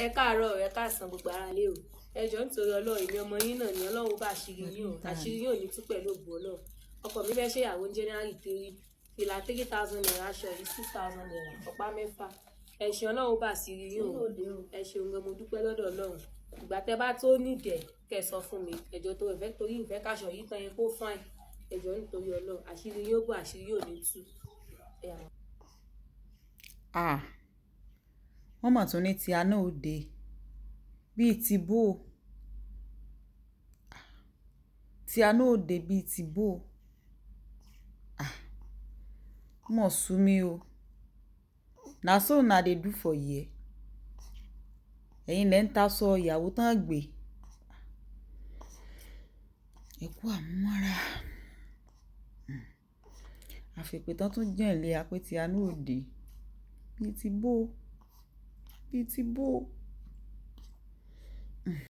ẹ káàárọ̀ ẹ káàsán gbogbo ara lé o ẹ jọ̀ọ́ nítorí Ọlọ́run èmi ọmọ yín náà ni Ọlọ́run bá àṣírí yín o àṣírí yín ò ní tú pẹ̀lú ògbó Ọlọ́run ọkọ mi fẹ́ ṣèyàwó January 3 fìlà 3,000 naira aṣọ yìí 6,000 naira ọ̀pá 6 ẹ̀sìn Ọlọ́run bá àṣírí yín o ẹ ṣeun gan mo dúpẹ́ lọ́dọ̀ Ọlọ́run ìgbà tẹ́ bá tó nídẹ̀ kẹ́ sọ fún mi ẹ jọ̀ọ́ tó ìfẹ́ torí ìfẹ́ káṣọ yìí tán yẹn kó fáìn ẹ jọ̀ọ́ nítorí Ọlọ́run àṣírí yín ó bọ̀ àṣírí yín ò ní tú. wọ́n mọ̀ tún ní ti aná òde bíi ti bó ti aná òde bíi ti bó mọ̀ sú mi o na so una dey do for here ẹ̀yin lẹ́ ń ta sọ ìyàwó tán gbé ẹ kú àmúmọ́ra àfipè tán tún jẹ́ ìlé apẹ́ ti aná òde bíi ti bó.